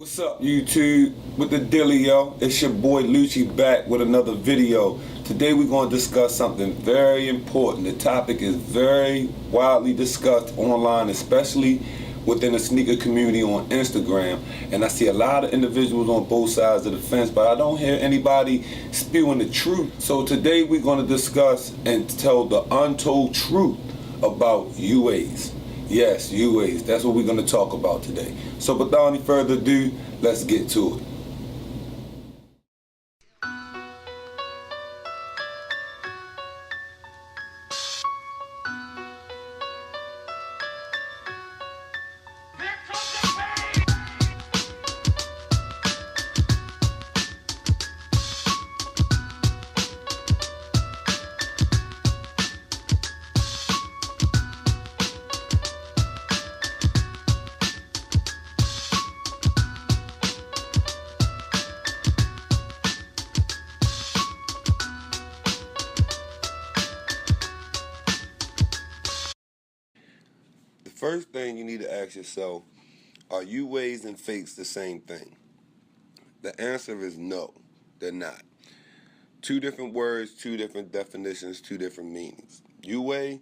What's up, YouTube? With the dealio, it's your boy Lucci back with another video. Today we're going to discuss something very important. The topic is very widely discussed online, especially within the sneaker community on Instagram. And I see a lot of individuals on both sides of the fence, but I don't hear anybody spewing the truth. So today we're going to discuss and tell the untold truth about UAs. Yes, UAs. That's what we're going to talk about today. So without any further ado, let's get to it. The first thing you need to ask yourself, are UAs and fakes the same thing? The answer is no, they're not. Two different words, two different definitions, two different meanings. UA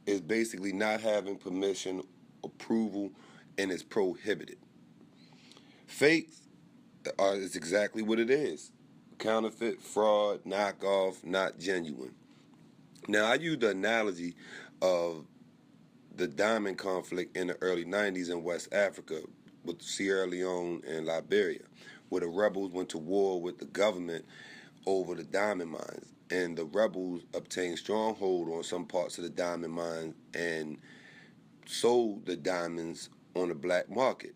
is basically not having permission, approval, and is prohibited. Fakes is exactly what it is. Counterfeit, fraud, knockoff, not genuine. Now, I use the analogy of the diamond conflict in the early 90s in West Africa with Sierra Leone and Liberia, where the rebels went to war with the government over the diamond mines. And the rebels obtained stronghold on some parts of the diamond mines and sold the diamonds on the black market.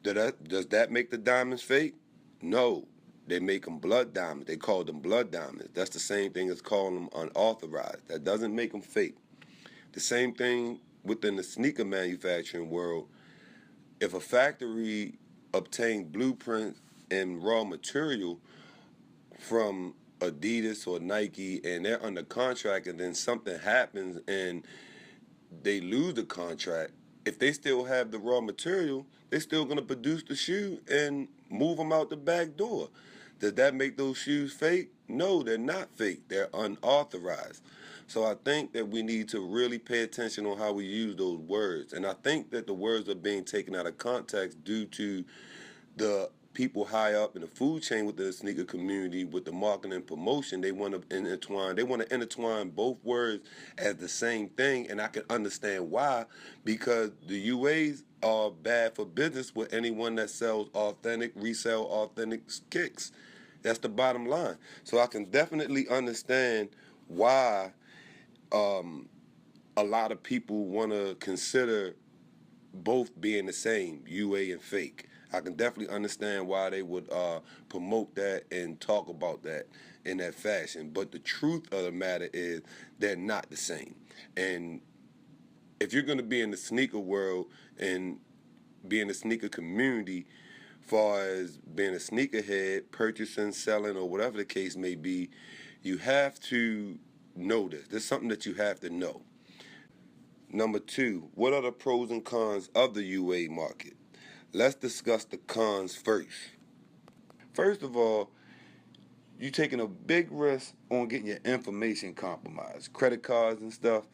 Does that make the diamonds fake? No. They make them blood diamonds. They call them blood diamonds. That's the same thing as calling them unauthorized. That doesn't make them fake. The same thing within the sneaker manufacturing world. If a factory obtained blueprints and raw material from Adidas or Nike and they're under contract and then something happens and they lose the contract, if they still have the raw material, they're still going to produce the shoe and move them out the back door. Does that make those shoes fake? No, they're not fake. They're unauthorized. So I think that we need to really pay attention on how we use those words. And I think that the words are being taken out of context due to the people high up in the food chain with the sneaker community, with the marketing and promotion. They want to intertwine both words as the same thing, and I can understand why, because the UAs are bad for business with anyone that sells resell authentic kicks. That's the bottom line. So I can definitely understand why a lot of people want to consider both being the same, UA and fake. I can definitely understand why they would promote that and talk about that in that fashion. But the truth of the matter is they're not the same. And if you're going to be in the sneaker world and be in the sneaker community, far as being a sneakerhead, purchasing, selling, or whatever the case may be, you have to know this. There's something that you have to know. Number two, what are the pros and cons of the UA market? Let's discuss the cons first. First of all, you're taking a big risk on getting your information compromised. Credit cards and stuff,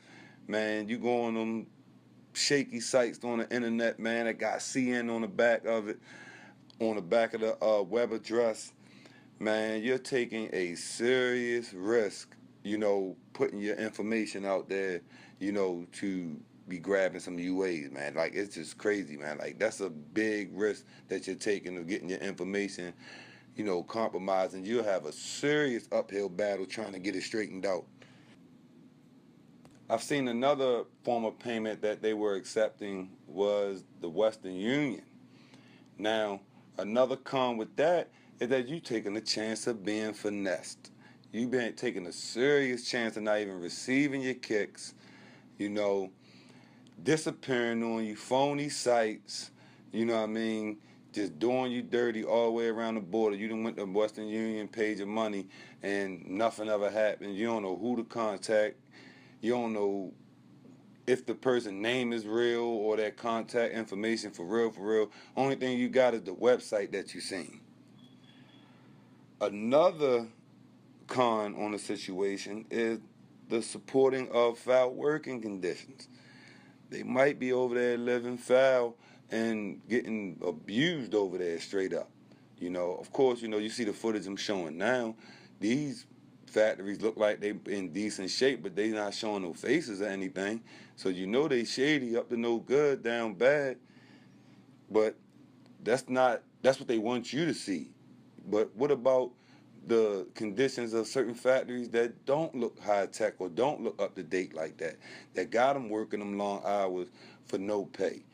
man, you go on them shaky sites on the internet, man, that got CN on the back of it, on the back of the web address. Man, you're taking a serious risk, putting your information out there, to be grabbing some UAs, man. Like, it's just crazy, man. Like, that's a big risk that you're taking of getting your information, compromising. You'll have a serious uphill battle trying to get it straightened out. I've seen another form of payment that they were accepting was the Western Union. Now, another con with that is that you taking a chance of being finessed. You've been taking a serious chance of not even receiving your kicks, disappearing on you, phony sites, just doing you dirty all the way around the border. You done went to Western Union, paid your money, and nothing ever happened. You don't know who to contact. You don't know if the person's name is real or their contact information for real. Only thing you got is the website that you seen. Another con on the situation is the supporting of foul working conditions. They might be over there living foul and getting abused over there straight up. Of course, you see the footage I'm showing now. These factories look like they in decent shape, but they not showing no faces or anything. So they shady up to no good, down bad. But that's what they want you to see. But what about the conditions of certain factories that don't look high tech or don't look up to date like that got them working them long hours for no pay,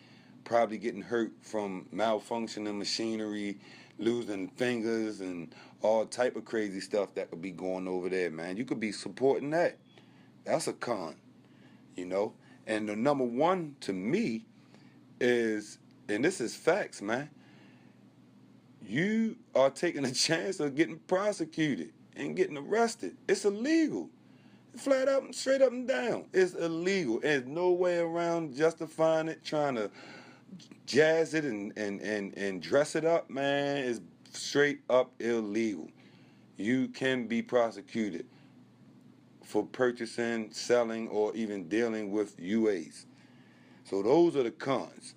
probably getting hurt from malfunctioning machinery, losing fingers, and all type of crazy stuff that could be going over there, man. You could be supporting that. That's a con, you know. And the number one to me is, and this is facts, man, you are taking a chance of getting prosecuted and getting arrested. It's illegal. Flat out, straight up and down. It's illegal. There's no way around justifying it, trying to jazz it and dress it up, man. It's straight up illegal. You can be prosecuted for purchasing, selling, or even dealing with UAs. So those are the cons.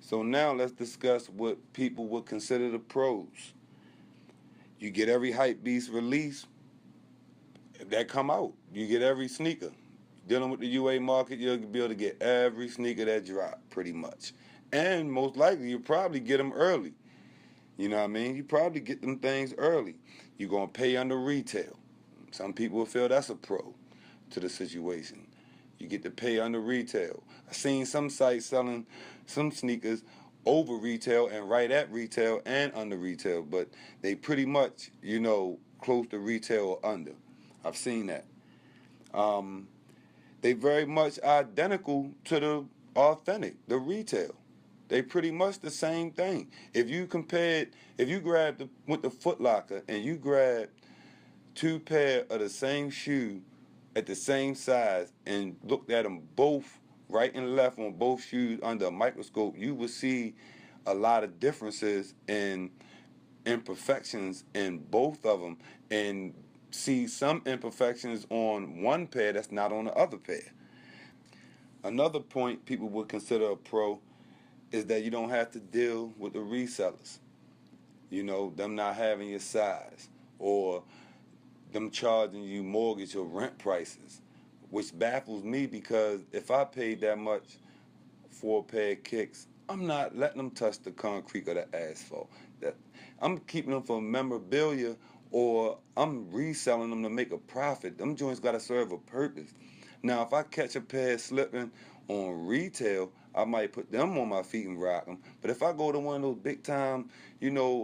So now let's discuss what people would consider the pros. You get every hype beast release that come out. You get every sneaker. Dealing with the UA market, you'll be able to get every sneaker that drop, pretty much. And most likely, you'll probably get them early. You know what I mean? You probably get them things early. You're going to pay under retail. Some people will feel that's a pro to the situation. You get to pay under retail. I've seen some sites selling some sneakers over retail and right at retail and under retail, but they pretty much, close to retail or under. I've seen that. They very much identical to the authentic, the retail. They pretty much the same thing. If you went to Foot Locker and you grabbed two pair of the same shoe at the same size and looked at them both right and left on both shoes under a microscope, you would see a lot of differences in imperfections in both of them, and see some imperfections on one pair that's not on the other pair. Another point people would consider a pro is that you don't have to deal with the resellers. Them not having your size, or them charging you mortgage or rent prices, which baffles me, because if I paid that much for a pair of kicks, I'm not letting them touch the concrete or the asphalt. I'm keeping them for memorabilia, or I'm reselling them to make a profit. Them joints got to serve a purpose. Now, if I catch a pair slipping on retail, I might put them on my feet and rock them. But if I go to one of those big time,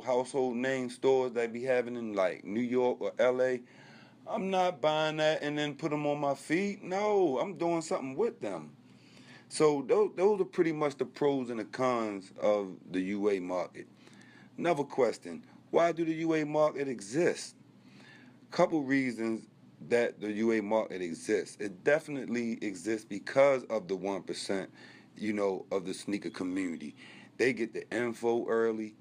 household name stores that be having in like New York or LA, I'm not buying that and then put them on my feet. No, I'm doing something with them. So those are pretty much the pros and the cons of the UA market. Another question: why do the UA market exist? Couple reasons that the UA market exists. It definitely exists because of the 1%, of the sneaker community. They get the info early.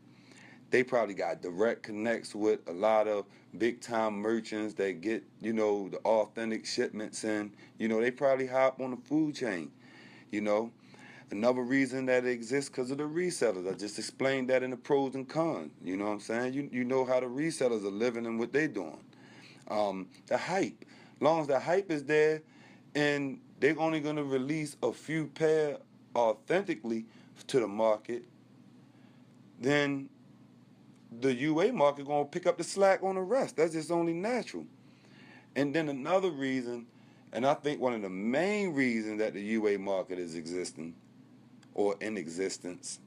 They probably got direct connects with a lot of big time merchants that get, the authentic shipments in. They probably hop on the food chain, you know. Another reason that it exists because of the resellers. I just explained that in the pros and cons. You know what I'm saying? You know how the resellers are living and what they're doing. The hype. As long as the hype is there and they're only going to release a few pair authentically to the market, then the UA market going to pick up the slack on the rest. That's just only natural. And then another reason, and I think one of the main reasons that the UA market is existing or in existence,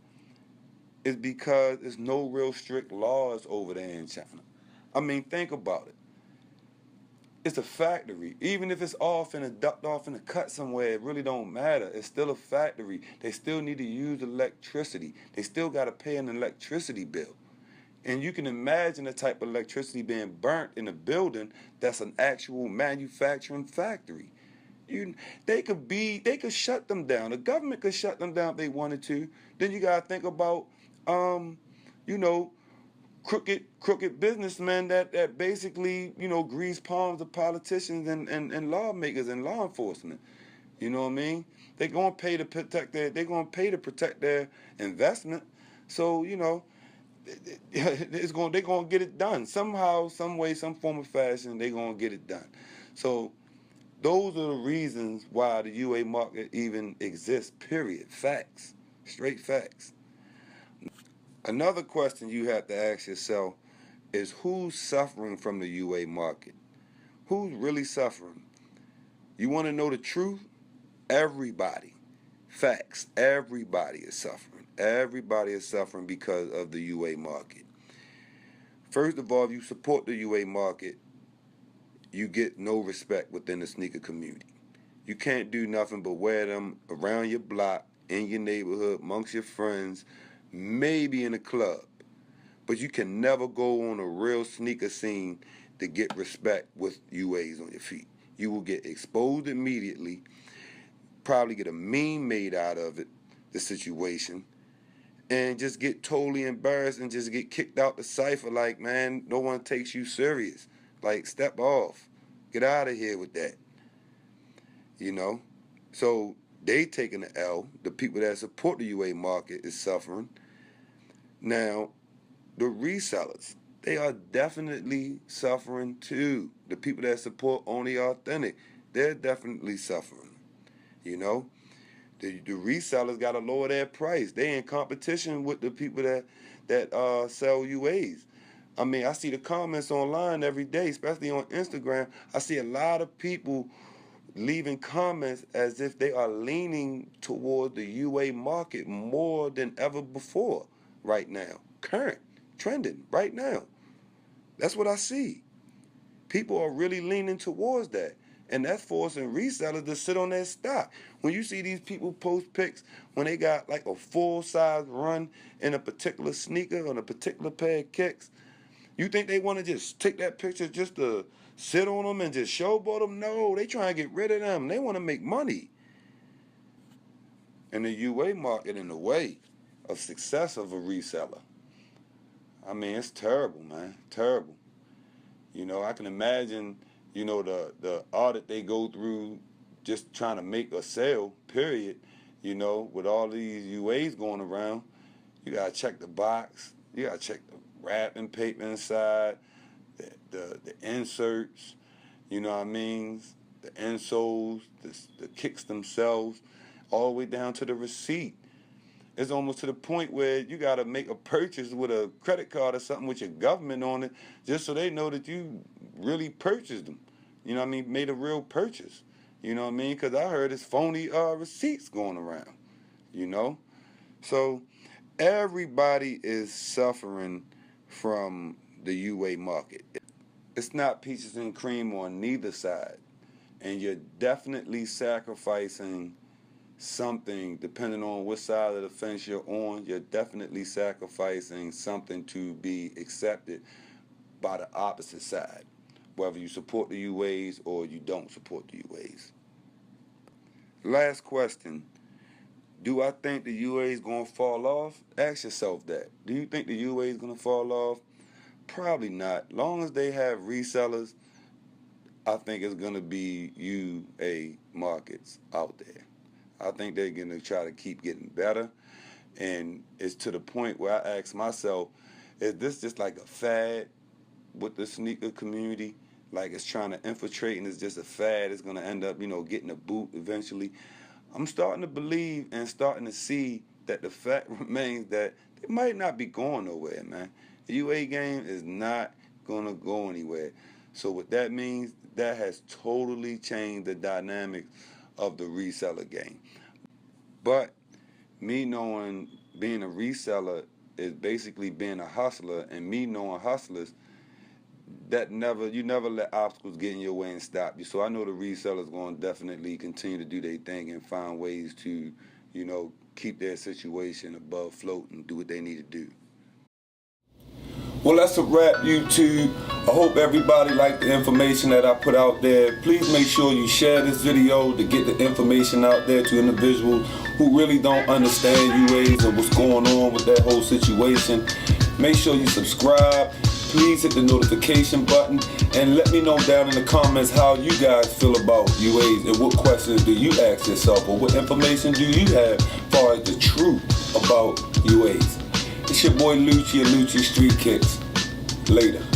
is because there's no real strict laws over there in China. I mean, think about it. It's a factory. Even if it's off in a ducked off in a cut somewhere, it really don't matter. It's still a factory. They still need to use electricity. They still got to pay an electricity bill. And you can imagine the type of electricity being burnt in a building that's an actual manufacturing factory. They could shut them down. The government could shut them down if they wanted to. Then you gotta think about, you know, crooked businessmen that basically, grease palms of politicians and lawmakers and law enforcement. You know what I mean? They're gonna pay to protect their investment. So, they're gonna get it done. Somehow, some way, some form of fashion, they're gonna get it done. So those are the reasons why the UA market even exists, period. Facts. Straight facts. Another question you have to ask yourself is who's suffering from the UA market? Who's really suffering? You want to know the truth? Everybody. Facts. Everybody is suffering. Everybody is suffering because of the UA market. First of all, if you support the UA market, you get no respect within the sneaker community. You can't do nothing but wear them around your block, in your neighborhood, amongst your friends, maybe in a club. But you can never go on a real sneaker scene to get respect with UAs on your feet. You will get exposed immediately, probably get a meme made out of it, the situation, and just get totally embarrassed and just get kicked out the cipher like, man, no one takes you serious. Like, step off. Get out of here with that. So they taking the L. The people that support the UA market is suffering. Now, the resellers, they are definitely suffering too. The people that support only authentic, they're definitely suffering. The resellers got to lower their price. They in competition with the people that sell UAs. I mean, I see the comments online every day, especially on Instagram. I see a lot of people leaving comments as if they are leaning toward the UA market more than ever before right now. Current, trending right now. That's what I see. People are really leaning towards that. And that's forcing resellers to sit on their stock. When you see these people post pics when they got like a full-size run in a particular sneaker on a particular pair of kicks, you think they want to just take that picture just to sit on them and just showboat them? No, they trying to get rid of them. They want to make money. And the UA market in the way of success of a reseller. I mean, it's terrible, man. Terrible. I can imagine, the audit they go through just trying to make a sale, period. With all these UAs going around, you got to check the box. You got to check the wrapping paper inside, the inserts, you know what I mean? The insoles, the kicks themselves, all the way down to the receipt. It's almost to the point where you got to make a purchase with a credit card or something with your government on it just so they know that you really purchased them. You know what I mean? Made a real purchase. You know what I mean? Because I heard it's phony receipts going around, So everybody is suffering from the UA market. It's not peaches and cream on neither side. And you're definitely sacrificing something, depending on what side of the fence you're on, you're definitely sacrificing something to be accepted by the opposite side, whether you support the UAs or you don't support the UAs. Last question. Do I think the UA is going to fall off? Ask yourself that. Do you think the UA is going to fall off? Probably not. Long as they have resellers, I think it's going to be UA markets out there. I think they're going to try to keep getting better. And it's to the point where I ask myself, is this just like a fad with the sneaker community? Like it's trying to infiltrate and it's just a fad. It's going to end up, getting a boot eventually. I'm starting to believe and starting to see that the fact remains that they might not be going nowhere, man. The UA game is not going to go anywhere. So what that means, that has totally changed the dynamics of the reseller game. But me knowing being a reseller is basically being a hustler, and me knowing hustlers, you never let obstacles get in your way and stop you. So I know the resellers going to definitely continue to do their thing and find ways to, keep their situation above float and do what they need to do. Well, that's a wrap, YouTube. I hope everybody liked the information that I put out there. Please make sure you share this video to get the information out there to individuals who really don't understand UAs and what's going on with that whole situation. Make sure you subscribe. Please hit the notification button and let me know down in the comments how you guys feel about UAs and what questions do you ask yourself or what information do you have as far as the truth about UAs. It's your boy Lucci of Lucci Street Kicks. Later.